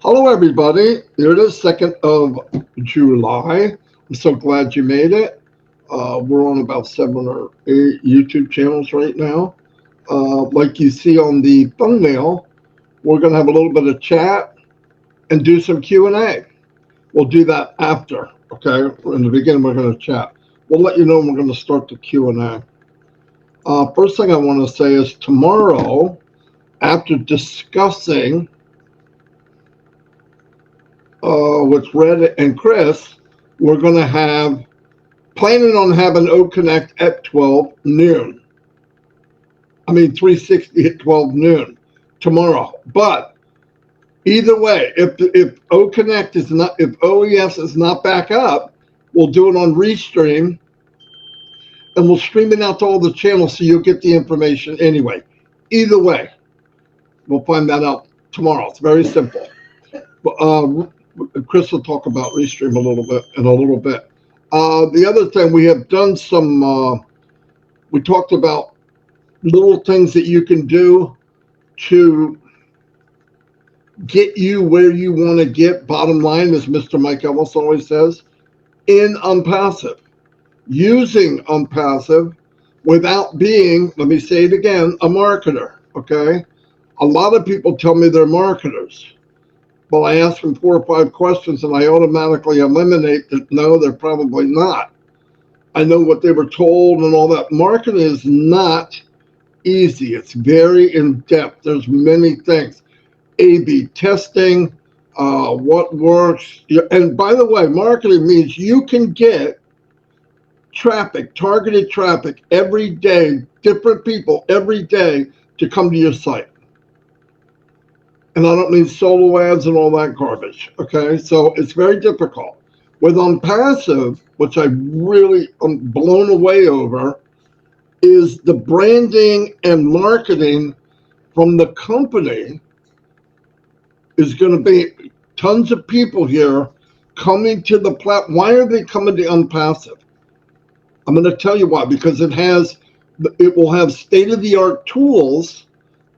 Hello, everybody. Here it is, 2nd of July. I'm so glad you made it. We're on about 7 or 8 YouTube channels right now. Like you see on the thumbnail, we're going to have a little bit of chat and do some Q&A. We'll do that after, okay? In the beginning, we're going to chat. We'll let you know when we're going to start the Q&A. First thing I want to say is tomorrow, after discussing with Red and Chris, we're going to have planning on having O Connect at 12 noon. 360 at 12 noon tomorrow. But either way, if O Connect is not, if OES is not back up, we'll do it on Restream, and we'll stream it out to all the channels so you'll get the information anyway. Either way, we'll find that out tomorrow. It's very simple. Chris will talk about Restream in a little bit. The other thing, we have done we talked about little things that you can do to get you where you want to get, bottom line, as Mr. Mike Ellis always says, in onpassive. Using onpassive without being, let me say it again, a marketer, okay? A lot of people tell me they're marketers. Well, I ask them 4 or 5 questions and I automatically eliminate that no, they're probably not. I know what they were told and all that. Marketing is not easy. It's very in-depth. There's many things. A/B testing, what works. And by the way, marketing means you can get traffic, targeted traffic every day, different people every day to come to your site. And I don't mean solo ads and all that garbage, okay? So it's very difficult. With onpassive, which I really am blown away over, is the branding and marketing from the company is going to be tons of people here coming to the platform. Why are they coming to onpassive? I'm going to tell you why. Because it will have state-of-the-art tools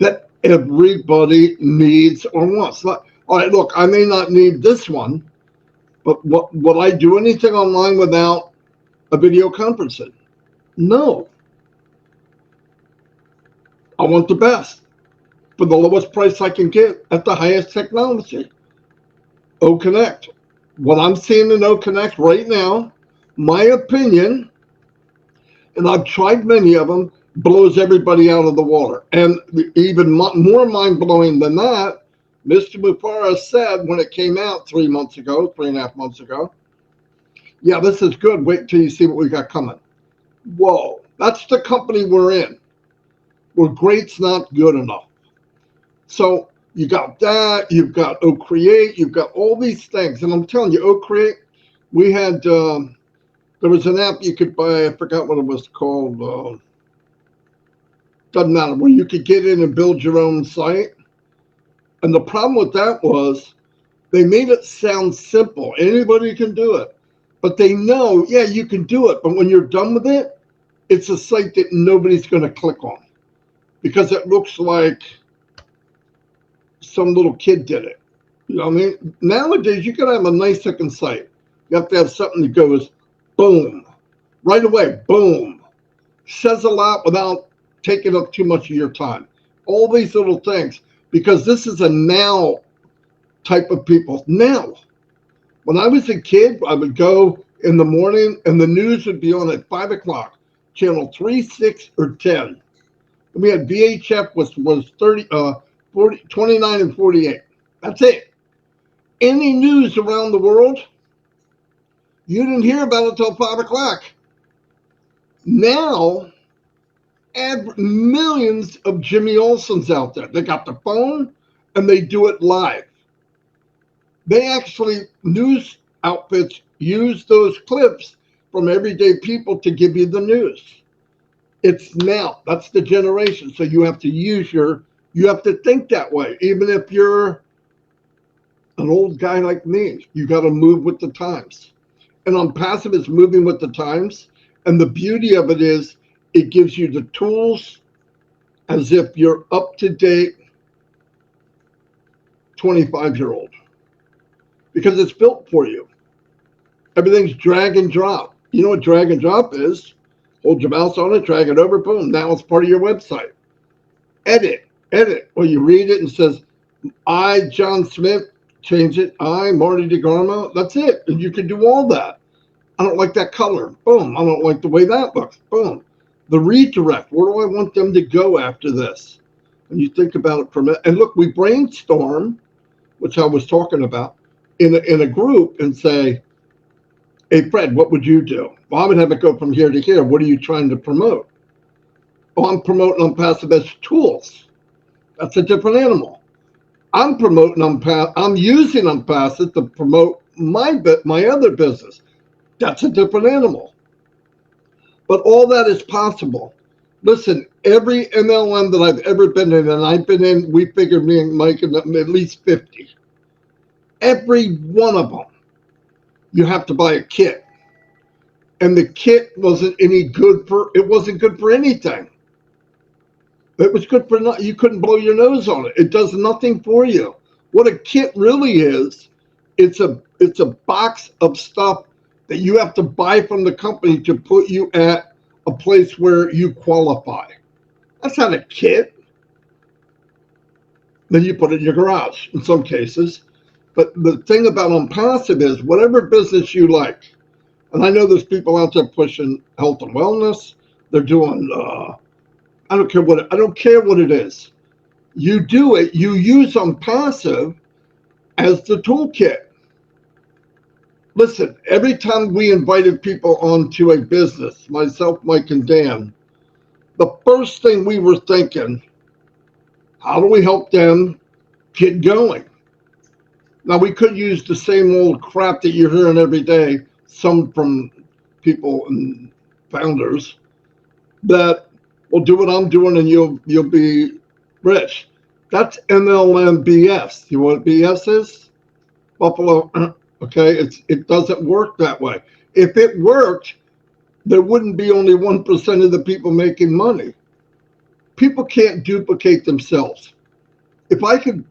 that everybody needs or wants. All right, look, I may not need this one, but would I do anything online without a video conferencing? No. I want the best for the lowest price I can get at the highest technology. O Connect. What I'm seeing in O Connect right now, my opinion, and I've tried many of them, blows everybody out of the water. And even more mind-blowing than that, Mr. Mufara said when it came out 3.5 months ago, yeah, this is good. Wait till you see what we got coming. Whoa, that's the company we're in. Where great's not good enough. So you got that, you've got O Create, you've got all these things. And I'm telling you, O Create, we had, there was an app you could buy, I forgot what it was called, doesn't matter, where you could get in and build your own site. And the problem with that was they made it sound simple. Anybody can do it. But they know, yeah, you can do it. But when you're done with it, it's a site that nobody's going to click on because it looks like some little kid did it. You know what I mean? Nowadays, you can have a nice looking site. You have to have something that goes boom, right away, boom. Says a lot without taking up too much of your time. All these little things, because this is a now type of people. Now, when I was a kid, I would go in the morning and the news would be on at 5 o'clock, channel 3, 6, or 10. And we had VHF was 29 and 48. That's it. Any news around the world, you didn't hear about it until 5 o'clock. Now, add millions of Jimmy Olsons out there. They got the phone and they do it live. They actually, news outfits use those clips from everyday people to give you the news. It's now. That's the generation. So you have to you have to think that way. Even if you're an old guy like me, you got to move with the times. And onpassive is moving with the times. And the beauty of it is it gives you the tools as if you're up to date 25-year-old. because it's built for you. Everything's drag and drop. You know what drag and drop is? Hold your mouse on it, drag it over, boom, now it's part of your website. Edit. Well, you read it and it says, I, John Smith, change it. I, Marty DeGarmo. That's it. And you can do all that. I don't like that color. Boom. I don't like the way that looks. Boom. The redirect. Where do I want them to go after this? And you think about it for a minute. And look, we brainstorm, which I was talking about, in a group and say, hey, Fred, what would you do? Well, I would have it go from here to here. What are you trying to promote? Oh, I'm promoting onpassive as tools. That's a different animal. I'm using onpassive to promote my other business. That's a different animal. But all that is possible. Listen, every MLM that I've ever been in, and I've been in, we figured me and Mike at least 50. Every one of them, you have to buy a kit. And the kit wasn't good for anything. It was good for nothing. You couldn't blow your nose on it. It does nothing for you. What a kit really is, it's a box of stuff that you have to buy from the company to put you at a place where you qualify. That's not a kit. Then you put it in your garage in some cases. But the thing about onpassive is whatever business you like, and I know there's people out there pushing health and wellness. They're doing I don't care what it is. You do it. You use onpassive as the toolkit. Listen, every time we invited people onto a business, myself, Mike, and Dan, the first thing we were thinking, how do we help them get going? Now, we could use the same old crap that you're hearing every day, some from people and founders, that will do what I'm doing and you'll be rich. That's MLM BS. You know what BS is? Buffalo. Okay, it doesn't work that way. If it worked, there wouldn't be only 1% of the people making money. People can't duplicate themselves. If I could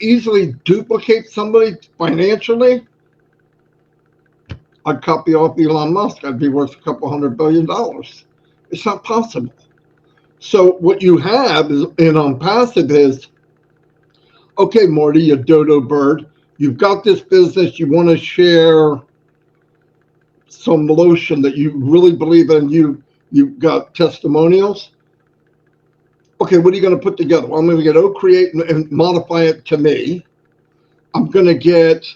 easily duplicate somebody financially, I'd copy off Elon Musk. I'd be worth a couple $100 billion. It's not possible. So what you have is in onpassive is, okay, Marty, you dodo bird, you've got this business, you want to share some lotion that you really believe in, you've got testimonials. Okay, what are you going to put together? Well, I'm going to get Create and modify it to me. I'm going to get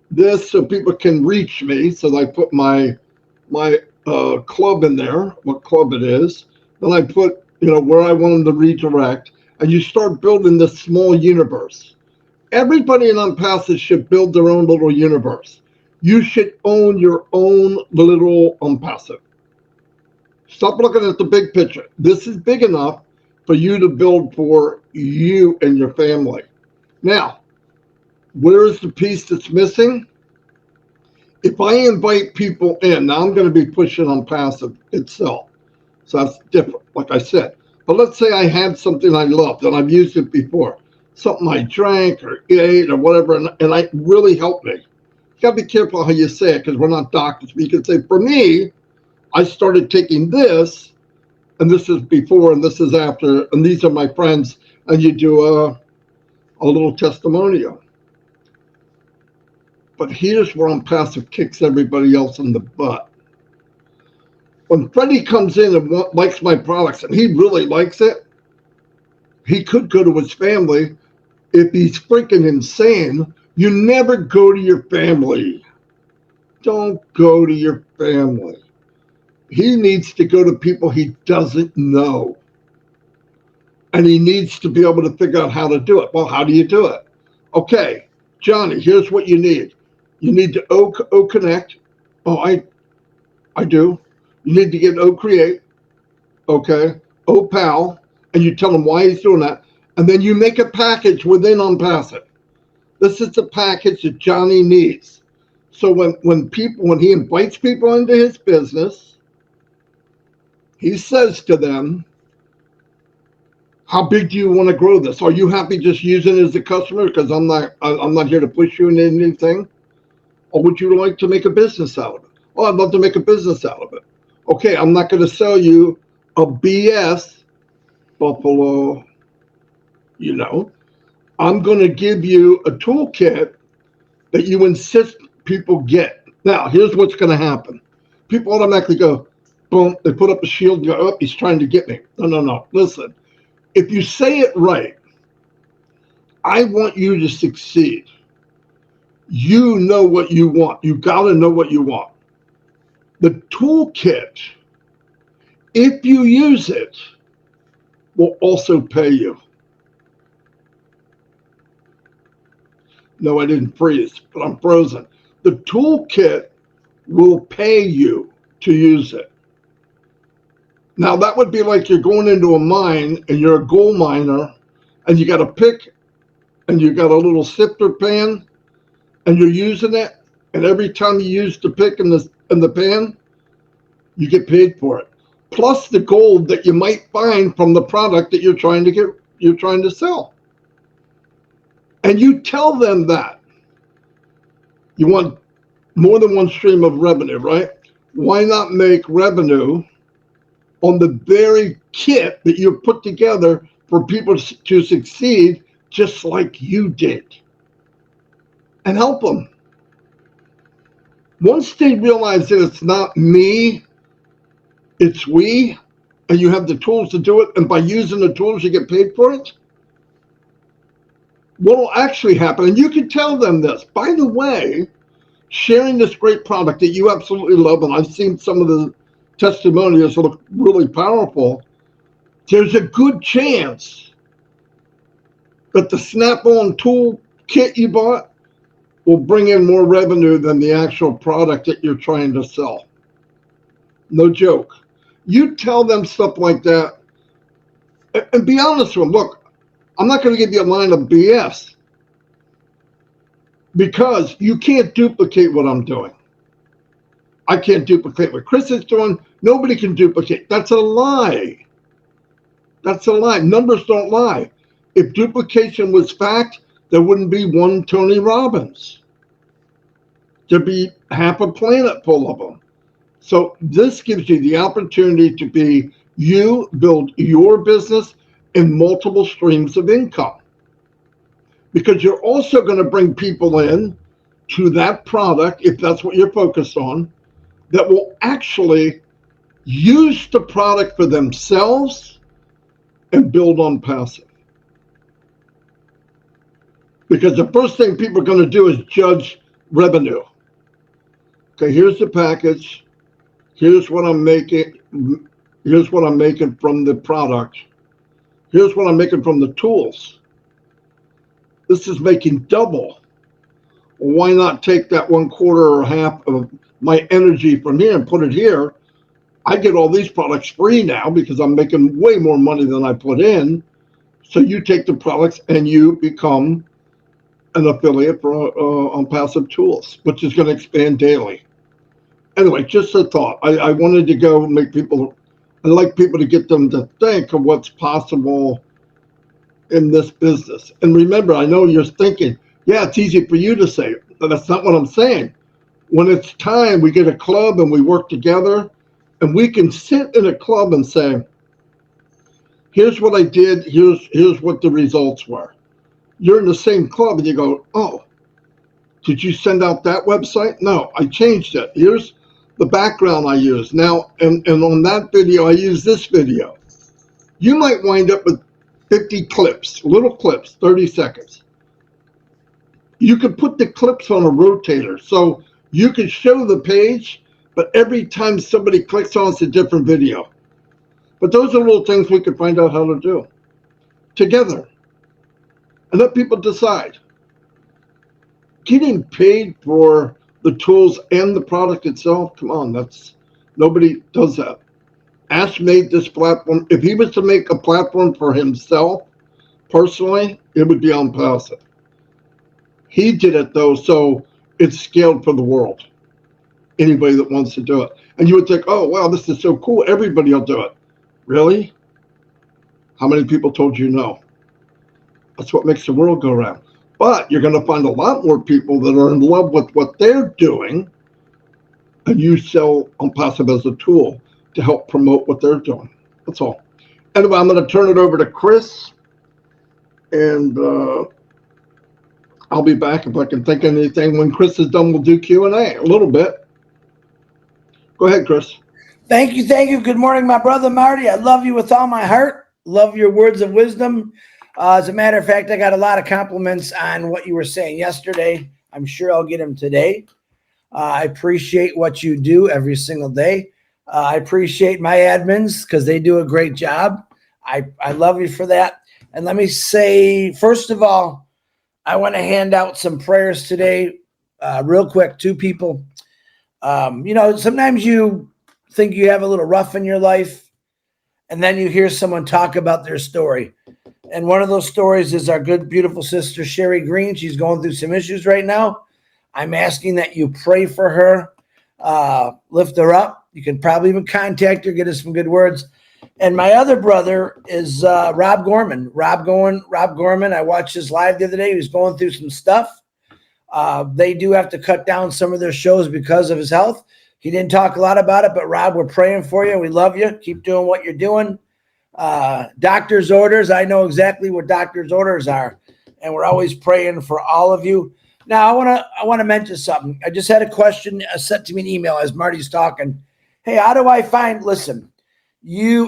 this so people can reach me. So I put my club in there, what club it is. Then I put, where I want them to redirect. And you start building this small universe. Everybody in onpassive should build their own little universe. You should own your own little onpassive. Stop looking at the big picture. This is big enough for you to build for you and your family. Now, where is the piece that's missing? If I invite people in, now I'm going to be pushing onpassive itself. So that's different, like I said. But let's say I had something I loved and I've used it before. Something I drank or ate or whatever, and it really helped me. You got to be careful how you say it because we're not doctors. But you can say, for me, I started taking this, and this is before and this is after, and these are my friends, and you do a little testimonial. But here's where onpassive kicks everybody else in the butt. When Freddie comes in and likes my products, and he really likes it, he could go to his family. If he's freaking insane, you never go to your family. Don't go to your family. He needs to go to people he doesn't know. And he needs to be able to figure out how to do it. Well, how do you do it? Okay, Johnny, here's what you need. You need to O Connect. Oh, I do. You need to get O Create. Okay. O Pal. And you tell him why he's doing that. And then you make a package within onpassive. This is the package that Johnny needs. So when he invites people into his business, he says to them, How big do you want to grow this? Are you happy just using it as a customer? Because I'm not here to push you into anything. Or would you like to make a business out of it? Oh, I'd love to make a business out of it. Okay, I'm not going to sell you a BS Buffalo, I'm going to give you a toolkit that you insist people get. Now, here's what's going to happen. People automatically go, boom, they put up a shield and go, oh, he's trying to get me. No. Listen, if you say it right, I want you to succeed. You know what you want. You got to know what you want. The toolkit, if you use it, will also pay you. No, I didn't freeze, but I'm frozen. The toolkit will pay you to use it. Now, that would be like you're going into a mine and you're a gold miner and you got a pick and you got a little sifter pan and you're using it. And every time you use the pick and the pan, you get paid for it. Plus the gold that you might find from the product that you're trying to sell. And you tell them that you want more than one stream of revenue, right? Why not make revenue on the very kit that you put together for people to succeed just like you did? And help them. Once they realize that it's not me, it's we, and you have the tools to do it, and by using the tools you get paid for it, what will actually happen, and you can tell them this, by the way, sharing this great product that you absolutely love, and I've seen some of the testimonials look really powerful, there's a good chance that the Snap-on tool kit you bought will bring in more revenue than the actual product that you're trying to sell. No joke. You tell them stuff like that, and be honest with them. Look, I'm not going to give you a line of BS because you can't duplicate what I'm doing. I can't duplicate what Chris is doing. Nobody can duplicate. That's a lie. That's a lie. Numbers don't lie. If duplication was fact, there wouldn't be one Tony Robbins. There'd be half a planet full of them. So this gives you the opportunity to be you, build your business in multiple streams of income. Because you're also going to bring people in to that product, if that's what you're focused on, that will actually use the product for themselves and build on passive. Because the first thing people are going to do is judge revenue. Okay, here's the package. Here's what I'm making. Here's what I'm making from the product. Here's what I'm making from the tools. This is making double. Why not take that 1/4 or half of my energy from here and put it here? I get all these products free now because I'm making way more money than I put in. So you take the products and you become an affiliate for OnPassive Tools, which is going to expand daily. Anyway, just a thought. I wanted to go make people, I like people to get them to think of what's possible in this business. And remember, I know you're thinking, yeah, it's easy for you to say, but that's not what I'm saying. When it's time, we get a club and we work together, and we can sit in a club and say, here's what I did, here's what the results were. You're in the same club and you go, oh, did you send out that website? No, I changed it. Here's the background I used. Now, and on that video, I use this video. You might wind up with 50 clips, little clips, 30 seconds. You could put the clips on a rotator. So you could show the page, but every time somebody clicks on it, it's a different video. But those are little things we could find out how to do together. And let people decide. Getting paid for the tools and the product itself, come on, nobody does that. Ash made this platform. If he was to make a platform for himself, personally, it would be OnPassive. He did it though, so it's scaled for the world. Anybody that wants to do it. And you would think, oh, wow, this is so cool. Everybody will do it. Really? How many people told you no? That's what makes the world go round. But you're going to find a lot more people that are in love with what they're doing, and you sell OnPassive as a tool to help promote what they're doing. That's all. Anyway, I'm going to turn it over to Chris, and I'll be back if I can think of anything. When Chris is done, we'll do Q&A a little bit. Go ahead, Chris. Thank you. Thank you. Good morning, my brother Marty. I love you with all my heart. Love your words of wisdom. As a matter of fact, I got a lot of compliments on what you were saying yesterday. I'm sure I'll get them today. I appreciate what you do every single day. I appreciate my admins because they do a great job. I love you for that. And let me say, first of all, I want to hand out some prayers today, real quick, to people. Sometimes you think you have a little rough in your life, and then you hear someone talk about their story. And one of those stories is our good, beautiful sister, Sherry Green. She's going through some issues right now. I'm asking that you pray for her, lift her up. You can probably even contact her, get us some good words. And my other brother is Rob Gorman. Rob Gorman, I watched his live the other day. He was going through some stuff. They do have to cut down some of their shows because of his health. He didn't talk a lot about it, but Rob, we're praying for you. We love you. Keep doing what you're doing. Doctor's orders. I know exactly what doctor's orders are, and we're always praying for all of you. Now, I want to mention something. I just had a question sent to me an email as Marty's talking. Hey, how do I find? Listen,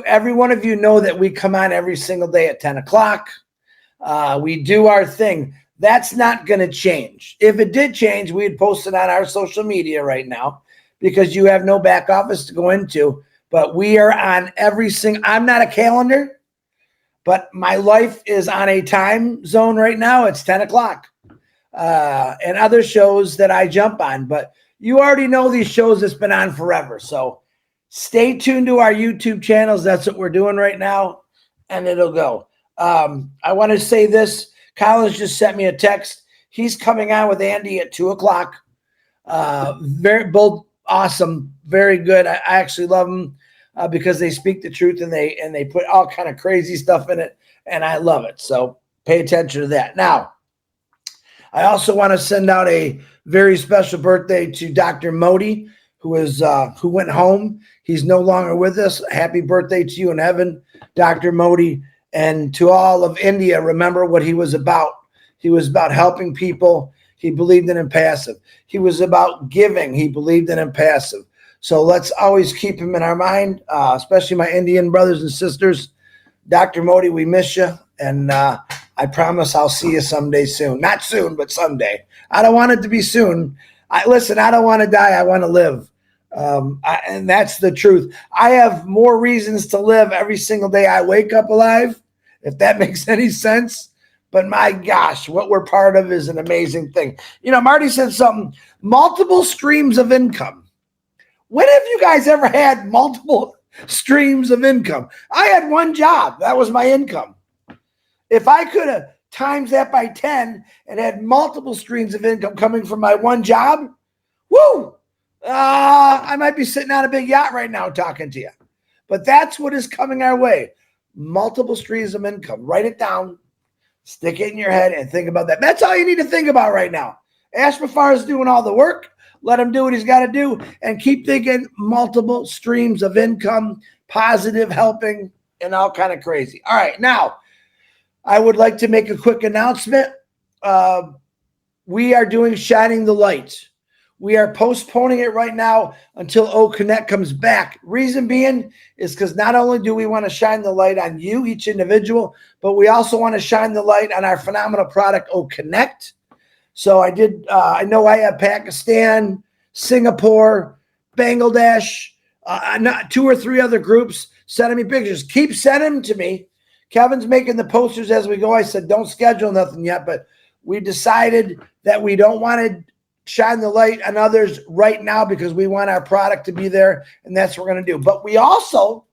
every one of you know that we come on every single day at 10 o'clock. We do our thing. That's not going to change. If it did change, we'd post it on our social media right now because you have no back office to go into. But we are on every single. I'm not a calendar, but my life is on a time zone right now. It's 10 o'clock. And other shows that I jump on. But you already know these shows that's been on forever. So stay tuned to our YouTube channels. That's what we're doing right now. And it'll go. I want to say this. Collins just sent me a text. He's coming on with Andy at 2 o'clock. Both awesome, very good. I actually love them because they speak the truth and they put all kind of crazy stuff in it, and I love it. So pay attention to that. Now, I also want to send out a very special birthday to Dr. Modi, who went home. He's no longer with us. Happy birthday to you in heaven, Dr. Modi. And to all of India, remember what he was about. He was about helping people. He believed in OnPassive. He was about giving. He believed in OnPassive. So let's always keep him in our mind, especially my Indian brothers and sisters. Dr. Modi, we miss you. And I promise I'll see you someday soon. Not soon, but someday. I don't want it to be soon. I don't want to die. I want to live. And that's the truth. I have more reasons to live every single day I wake up alive, if that makes any sense. But my gosh, what we're part of is an amazing thing. Marty said something, multiple streams of income. When have you guys ever had multiple streams of income? I had one job. That was my income. If I could have times that by 10 and had multiple streams of income coming from my one job, woo! I might be sitting on a big yacht right now talking to you. But that's what is coming our way. Multiple streams of income. Write it down. Stick it in your head and think about that. That's all you need to think about right now. Ashmafar is doing all the work. Let him do what he's got to do. And keep thinking multiple streams of income, positive, helping, and all kind of crazy. All right. Now, I would like to make a quick announcement. We are doing Shining the Light. We are postponing it right now until O Connect comes back. Reason being is because not only do we want to shine the light on you, each individual, but we also want to shine the light on our phenomenal product, O Connect. So I know I have Pakistan, Singapore, Bangladesh, not 2 or 3 other groups sending me pictures. Keep sending them to me. Kevin's making the posters as we go. I said, don't schedule nothing yet, but we decided that we don't want to shine the light on others right now because we want our product to be there, and that's what we're going to do. But we also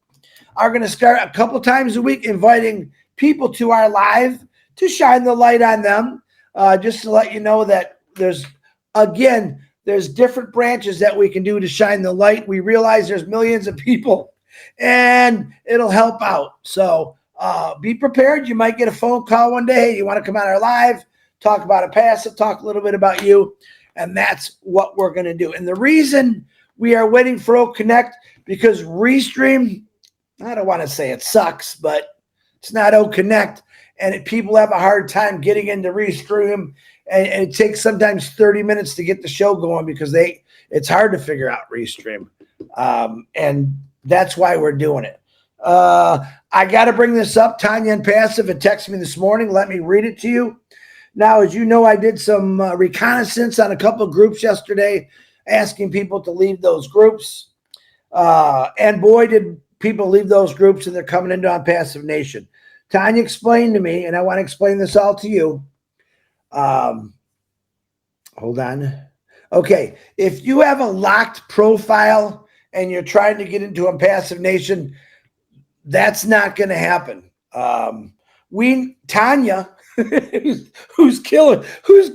are going to start a couple times a week inviting people to our live to shine the light on them, just to let you know that there's different branches that we can do to shine the light. We realize there's millions of people, and it'll help out. So be prepared. You might get a phone call one day. Hey, you want to come on our live, talk about a passive, talk a little bit about you. And that's what we're going to do. And the reason we are waiting for O Connect, because Restream, I don't want to say it sucks, but it's not O Connect. And people have a hard time getting into Restream. And it takes sometimes 30 minutes to get the show going because it's hard to figure out Restream. And that's why we're doing it. I got to bring this up. Tanya and Passive had texted me this morning. Let me read it to you. Now, as you know, I did some reconnaissance on a couple of groups yesterday, asking people to leave those groups. And boy, did people leave those groups, and they're coming into OnPassive Nation. Tanya explained to me, and I want to explain this all to you. Hold on. Okay, if you have a locked profile and you're trying to get into OnPassive Nation, that's not going to happen. Tanya, who's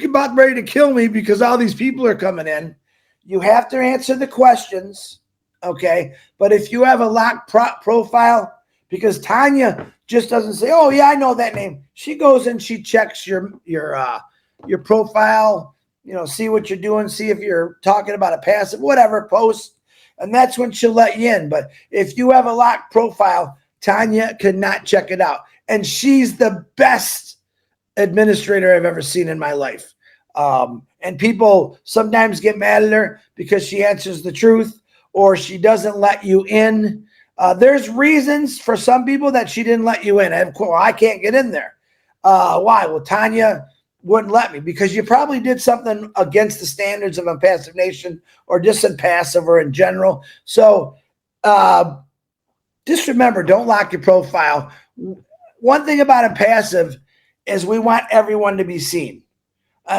about ready to kill me because all these people are coming in. You have to answer the questions, okay? But if you have a locked profile, because Tanya just doesn't say, "Oh yeah, I know that name." She goes and she checks your profile, see what you're doing, see if you're talking about a passive, whatever post, and that's when she'll let you in. But if you have a locked profile, Tanya cannot check it out, and she's the best administrator I've ever seen in my life. And people sometimes get mad at her because she answers the truth or she doesn't let you in. There's reasons for some people that she didn't let you in. I can't get in there. Why? Well, Tanya wouldn't let me because you probably did something against the standards of OnPassive Nation or just in passive or in general. So just remember, don't lock your profile. One thing about OnPassive is we want everyone to be seen.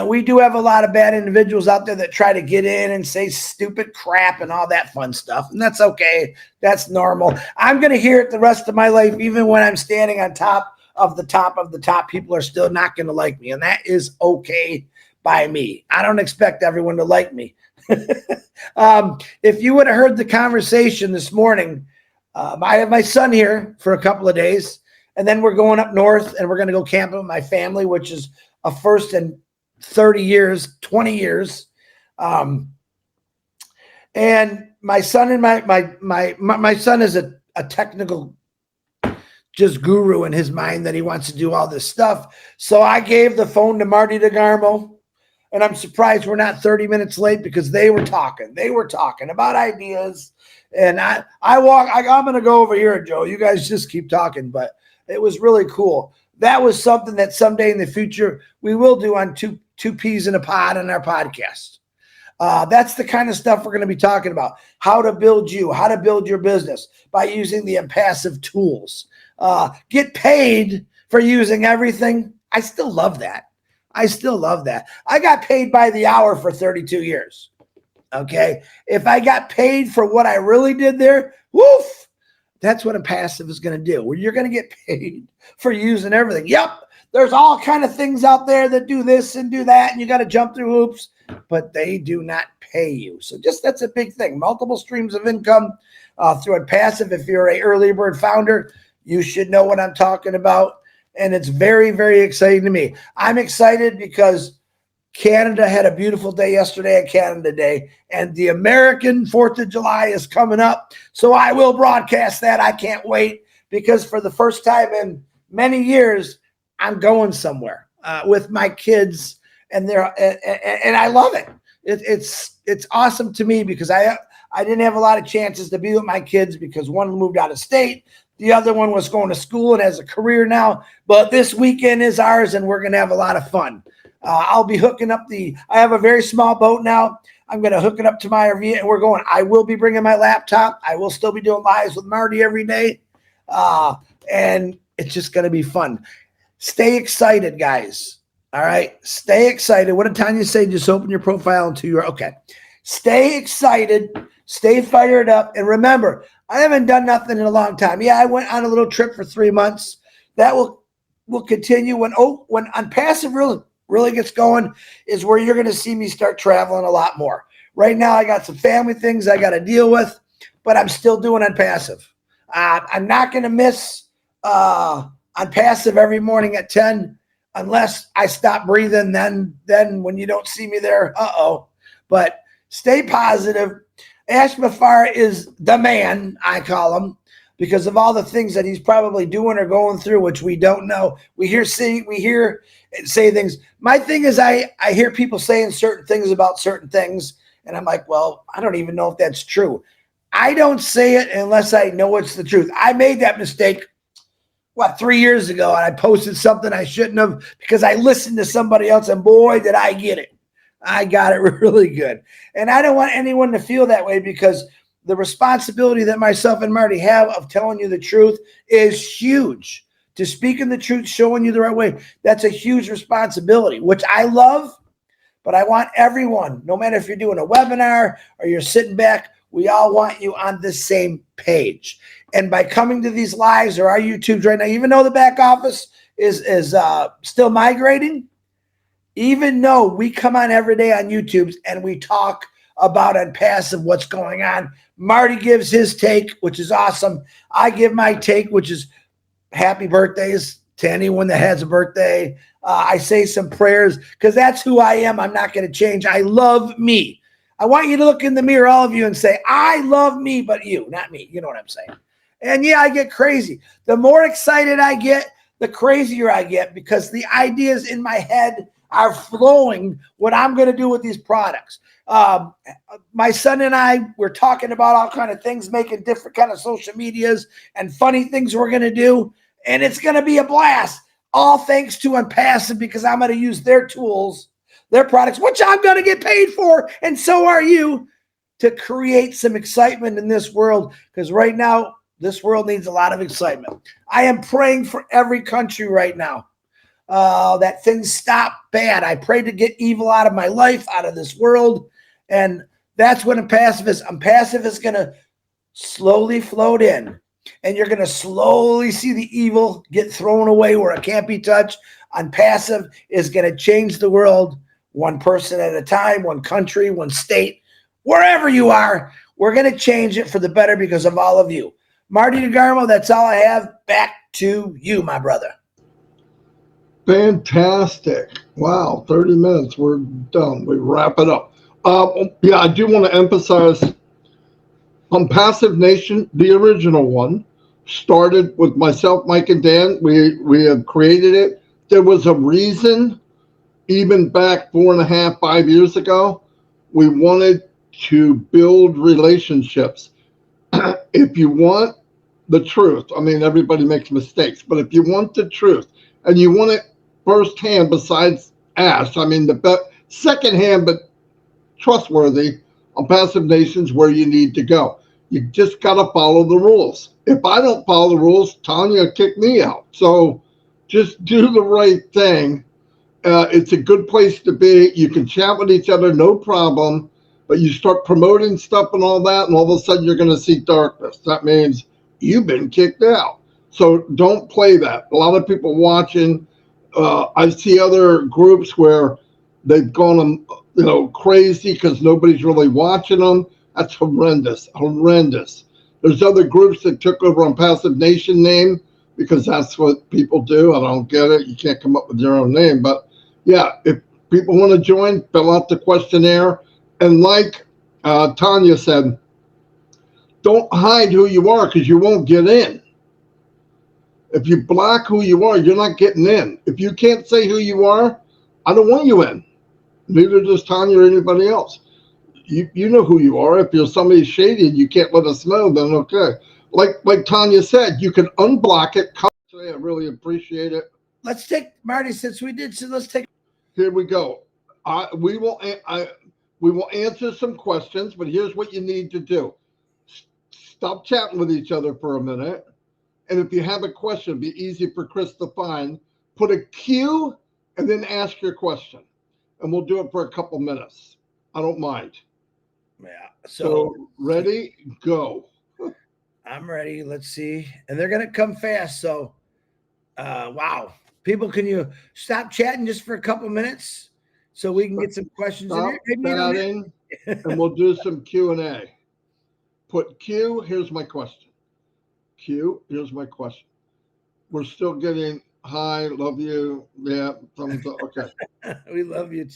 We do have a lot of bad individuals out there that try to get in and say stupid crap and all that fun stuff. And that's okay. That's normal. I'm going to hear it the rest of my life. Even when I'm standing on top of the top, people are still not going to like me. And that is okay by me. I don't expect everyone to like me. If you would have heard the conversation this morning, I have my son here for a couple of days. And then we're going up north and we're going to go camping with my family, which is a first in 30 years, 20 years. And my son and my son is a technical just guru in his mind that he wants to do all this stuff. So I gave the phone to Marty DeGarmo, and I'm surprised we're not 30 minutes late because they were talking. They were talking about ideas. And I'm going to go over here, Joe. You guys just keep talking, but it was really cool. That was something that someday in the future we will do on two peas in a pod on our podcast. That's the kind of stuff we're going to be talking about. How to build your business by using the OnPassive tools. Get paid for using everything. I still love that. I got paid by the hour for 32 years. Okay. If I got paid for what I really did there, woof. That's what OnPassive is going to do, where you're going to get paid for using everything. Yep. There's all kind of things out there that do this and do that, and you got to jump through hoops, but they do not pay you. So that's a big thing. Multiple streams of income through OnPassive. If you're a early bird founder, you should know what I'm talking about. And it's very, very exciting to me. I'm excited because Canada had a beautiful day yesterday at Canada Day, and the American 4th of July is coming up. So I will broadcast that. I can't wait because for the first time in many years, I'm going somewhere with my kids, and I love it. It's awesome to me because I didn't have a lot of chances to be with my kids because one moved out of state. The other one was going to school and has a career now. But this weekend is ours, and we're going to have a lot of fun. I'll be hooking up I have a very small boat now. I'm going to hook it up to my RV, and we're going. I will be bringing my laptop. I will still be doing lives with Marty every day. And it's just going to be fun. Stay excited, guys. All right. Stay excited. What did Tanya say? Just open your profile okay. Stay excited. Stay fired up. And remember, I haven't done nothing in a long time. Yeah, I went on a little trip for 3 months. That will continue when OnPassive really gets going is where you're going to see me start traveling a lot more. Right now, I got some family things I got to deal with, but I'm still doing OnPassive. I'm not going to miss on passive every morning at 10, unless I stop breathing, then when you don't see me there, but stay positive. Ash Mafar is the man, I call him, because of all the things that he's probably doing or going through, which we don't know. We hear say things. My thing is I hear people saying certain things about certain things, and I'm like, well, I don't even know if that's true. I don't say it unless I know it's the truth. I made that mistake 3 years ago, and I posted something I shouldn't have because I listened to somebody else, and boy, did I get it. I got it really good. And I don't want anyone to feel that way, because the responsibility that myself and Marty have of telling you the truth is huge. To speaking the truth, showing you the right way, that's a huge responsibility, which I love. But I want everyone, no matter if you're doing a webinar or you're sitting back, we all want you on the same page. And by coming to these lives or our YouTubes right now, even though the back office is still migrating, even though we come on every day on YouTubes and we talk about onpassive, what's going on, Marty gives his take, which is awesome. I give my take, which is happy birthdays to anyone that has a birthday. I say some prayers because that's who I am. I'm not going to change. I love me. I want you to look in the mirror, all of you, and say, I love me, but you, not me. You know what I'm saying? And yeah, I get crazy. The more excited I get, the crazier I get, because the ideas in my head are flowing what I'm going to do with these products. My son and I were talking about all kind of things, making different kind of social medias and funny things we're going to do. And it's going to be a blast. All thanks to onpassive, because I'm going to use their tools, their products, which I'm going to get paid for. And so are you, to create some excitement in this world. Because right now, this world needs a lot of excitement. I am praying for every country right now that things stop bad. I pray to get evil out of my life, out of this world. And that's what onpassive is. Onpassive is going to slowly float in. And you're going to slowly see the evil get thrown away where it can't be touched. Onpassive is going to change the world one person at a time, one country, one state, wherever you are. We're going to change it for the better because of all of you. Marty DeGarmo, that's all I have. Back to you, my brother. Fantastic. Wow, 30 minutes. We're done. We wrap it up. Yeah, I do want to emphasize onpassive Nation, the original one, started with myself, Mike, and Dan. We have created it. There was a reason, even back 4.5, 5 years ago, we wanted to build relationships. If you want the truth, I mean, everybody makes mistakes, but if you want the truth and you want it firsthand, besides Ash, I mean, the secondhand, but trustworthy, onpassive Nation's where you need to go. You just got to follow the rules. If I don't follow the rules, Tanya will kick me out. So just do the right thing. It's a good place to be. You can chat with each other, no problem. But you start promoting stuff and all that, and all of a sudden you're going to see darkness. That means you've been kicked out. So don't play that. A lot of people watching. I see other groups where they've gone, crazy because nobody's really watching them. That's horrendous. There's other groups that took over onpassive Nation name because that's what people do. I don't get it. You can't come up with your own name. But yeah, if people want to join, fill out the questionnaire. And like Tanya said, don't hide who you are because you won't get in. If you block who you are, you're not getting in. If you can't say who you are, I don't want you in. Neither does Tanya or anybody else. You know who you are. If you're somebody shady and you can't let us know, then okay. Like Tanya said, you can unblock it. I really appreciate it. Let's take, Marty, since we did, so let's take. Here we go. We will answer some questions, but here's what you need to do. Stop chatting with each other for a minute. And if you have a question, it'd be easy for Chris to find. Put a Q and then ask your question. And we'll do it for a couple minutes. I don't mind. Yeah. So ready, go. I'm ready. Let's see. And they're going to come fast. So, wow. People, can you stop chatting just for a couple minutes so we can get some questions Stop in here? chatting, and we'll do some Q&A. Put Q, here's my question. Q, here's my question. We're still getting hi, love you. Yeah, thumbs up. Okay. We love you too.